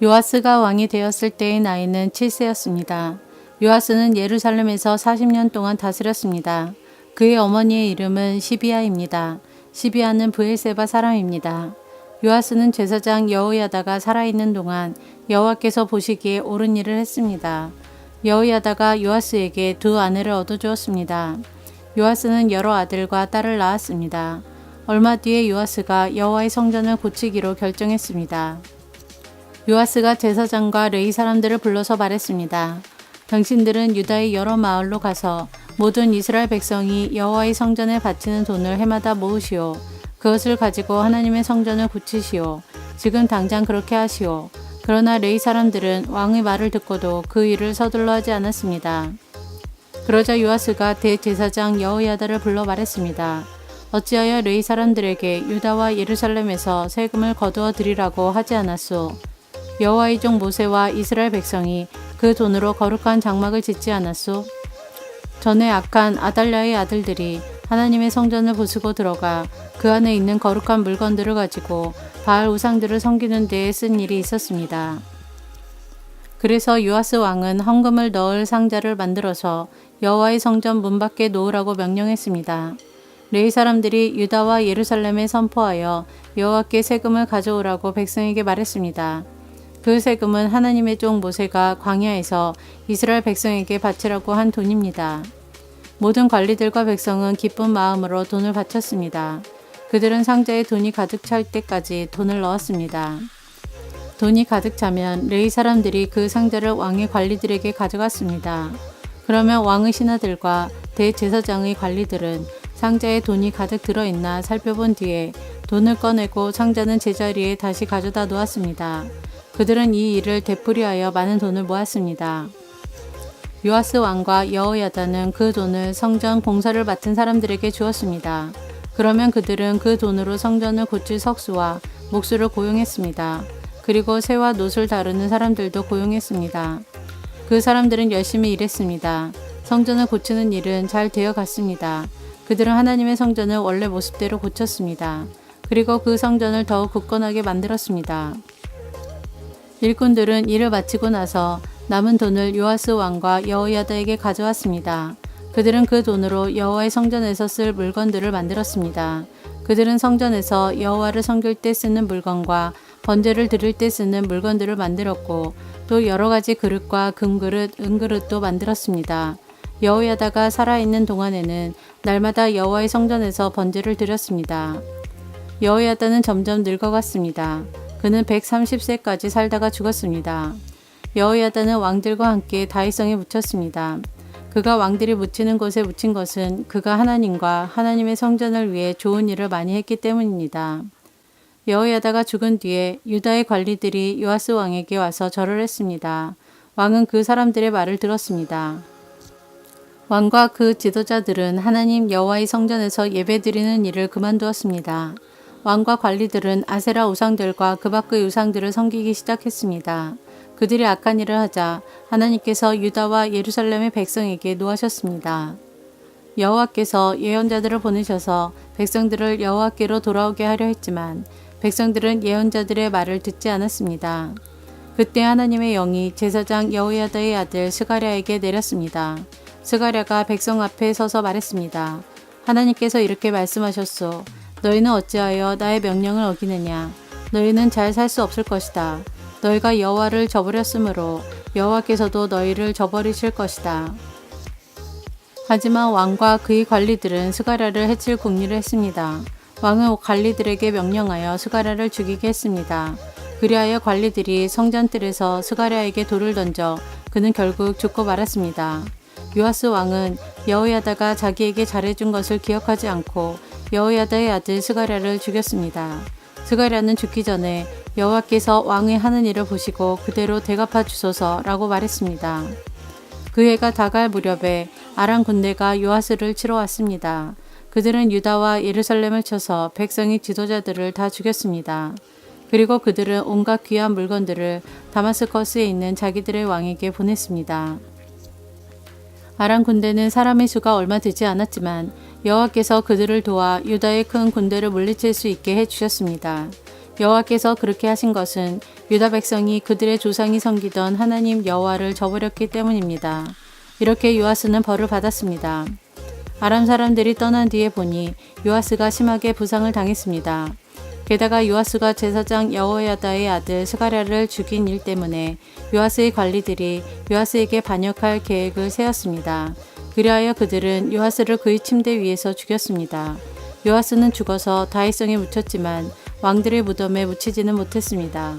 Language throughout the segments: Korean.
요아스가 왕이 되었을 때의 나이는 7세였습니다. 요아스는 예루살렘에서 40년 동안 다스렸습니다. 그의 어머니의 이름은 시비아입니다. 시비아는 브엘세바 사람입니다. 요아스는 제사장 여호야다가 살아있는 동안 여호와께서 보시기에 옳은 일을 했습니다. 여호야다가 요아스에게 두 아내를 얻어주었습니다. 요아스는 여러 아들과 딸을 낳았습니다. 얼마 뒤에 요아스가 여호와의 성전을 고치기로 결정했습니다. 요아스가 제사장과 레위 사람들을 불러서 말했습니다. 당신들은 유다의 여러 마을로 가서 모든 이스라엘 백성이 여호와의 성전에 바치는 돈을 해마다 모으시오. 그것을 가지고 하나님의 성전을 고치시오. 지금 당장 그렇게 하시오. 그러나 레위 사람들은 왕의 말을 듣고도 그 일을 서둘러 하지 않았습니다. 그러자 요아스가 대제사장 여호야다를 불러 말했습니다. 어찌하여 레위 사람들에게 유다와 예루살렘에서 세금을 거두어 드리라고 하지 않았소? 여호와의 종 모세와 이스라엘 백성이 그 돈으로 거룩한 장막을 짓지 않았소? 전에 악한 아달랴의 아들들이 하나님의 성전을 부수고 들어가 그 안에 있는 거룩한 물건들을 가지고 바알 우상들을 섬기는 데에 쓴 일이 있었습니다. 그래서 요아스 왕은 헌금을 넣을 상자를 만들어서 여호와의 성전 문 밖에 놓으라고 명령했습니다. 레위 사람들이 유다와 예루살렘에 선포하여 여호와께 세금을 가져오라고 백성에게 말했습니다. 그 세금은 하나님의 종 모세가 광야에서 이스라엘 백성에게 바치라고 한 돈입니다. 모든 관리들과 백성은 기쁜 마음으로 돈을 바쳤습니다. 그들은 상자에 돈이 가득 찰 때까지 돈을 넣었습니다. 돈이 가득 차면 레위 사람들이 그 상자를 왕의 관리들에게 가져갔습니다. 그러면 왕의 신하들과 대제사장의 관리들은 상자에 돈이 가득 들어있나 살펴본 뒤에 돈을 꺼내고 상자는 제자리에 다시 가져다 놓았습니다. 그들은 이 일을 되풀이하여 많은 돈을 모았습니다. 요아스 왕과 여호야다는 그 돈을 성전 공사를 맡은 사람들에게 주었습니다. 그러면 그들은 그 돈으로 성전을 고칠 석수와 목수를 고용했습니다. 그리고 새와 놋을 다루는 사람들도 고용했습니다. 그 사람들은 열심히 일했습니다. 성전을 고치는 일은 잘 되어 갔습니다. 그들은 하나님의 성전을 원래 모습대로 고쳤습니다. 그리고 그 성전을 더욱 굳건하게 만들었습니다. 일꾼들은 일을 마치고 나서 남은 돈을 요아스 왕과 여호야다에게 가져왔습니다. 그들은 그 돈으로 여호와의 성전에서 쓸 물건들을 만들었습니다. 그들은 성전에서 여호와를 섬길 때 쓰는 물건과 번제를 드릴 때 쓰는 물건들을 만들었고 또 여러 가지 그릇과 금그릇, 은그릇도 만들었습니다. 여호야다가 살아있는 동안에는 날마다 여호와의 성전에서 번제를 드렸습니다. 여호야다는 점점 늙어갔습니다. 그는 130세까지 살다가 죽었습니다. 여호야다는 왕들과 함께 다윗성에 묻혔습니다. 그가 왕들이 묻히는 곳에 묻힌 것은 그가 하나님과 하나님의 성전을 위해 좋은 일을 많이 했기 때문입니다. 여호야다가 죽은 뒤에 유다의 관리들이 요아스 왕에게 와서 절을 했습니다. 왕은 그 사람들의 말을 들었습니다. 왕과 그 지도자들은 하나님 여호와의 성전에서 예배드리는 일을 그만두었습니다. 왕과 관리들은 아세라 우상들과 그 밖의 우상들을 섬기기 시작했습니다. 그들이 악한 일을 하자 하나님께서 유다와 예루살렘의 백성에게 노하셨습니다. 여호와께서 예언자들을 보내셔서 백성들을 여호와께로 돌아오게 하려 했지만 백성들은 예언자들의 말을 듣지 않았습니다. 그때 하나님의 영이 제사장 여호야다의 아들 스가랴에게 내렸습니다. 스가랴가 백성 앞에 서서 말했습니다. 하나님께서 이렇게 말씀하셨소. 너희는 어찌하여 나의 명령을 어기느냐. 너희는 잘 살 수 없을 것이다. 너희가 여호와를 저버렸으므로 여호와께서도 너희를 저버리실 것이다. 하지만 왕과 그의 관리들은 스가랴를 해칠 궁리를 했습니다. 왕은 관리들에게 명령하여 스가랴를 죽이게 했습니다. 그리하여 관리들이 성전뜰에서 스가랴에게 돌을 던져 그는 결국 죽고 말았습니다. 요아스 왕은 여호야다가 자기에게 잘해준 것을 기억하지 않고 여호야다의 아들 스가랴를 죽였습니다. 스가랴는 죽기 전에 여호와께서 왕의 하는 일을 보시고 그대로 대갚아 주소서라고 말했습니다. 그 해가 다갈 무렵에 아람 군대가 요아스를 치러 왔습니다. 그들은 유다와 예루살렘을 쳐서 백성의 지도자들을 다 죽였습니다. 그리고 그들은 온갖 귀한 물건들을 다마스커스에 있는 자기들의 왕에게 보냈습니다. 아람 군대는 사람의 수가 얼마 되지 않았지만 여호와께서 그들을 도와 유다의 큰 군대를 물리칠 수 있게 해주셨습니다. 여호와께서 그렇게 하신 것은 유다 백성이 그들의 조상이 섬기던 하나님 여호와를 저버렸기 때문입니다. 이렇게 요아스는 벌을 받았습니다. 아람 사람들이 떠난 뒤에 보니 요아스가 심하게 부상을 당했습니다. 게다가 요아스가 제사장 여호야다의 아들 스가랴를 죽인 일 때문에 요아스의 관리들이 요아스에게 반역할 계획을 세웠습니다. 그리하여 그들은 요아스를 그의 침대 위에서 죽였습니다. 요아스는 죽어서 다윗성에 묻혔지만 왕들의 무덤에 묻히지는 못했습니다.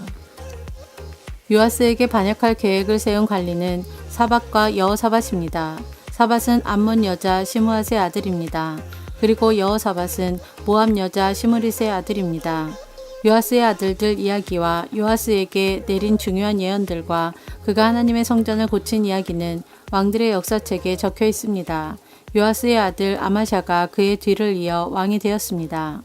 요아스에게 반역할 계획을 세운 관리는 사밧과 여호사밧입니다. 사밧은 암몬 여자 시므앗의 아들입니다. 그리고 여호사밧은 모압 여자 시므릿의 아들입니다. 요아스의 아들들 이야기와 요아스에게 내린 중요한 예언들과 그가 하나님의 성전을 고친 이야기는 왕들의 역사책에 적혀 있습니다. 요아스의 아들 아마샤가 그의 뒤를 이어 왕이 되었습니다.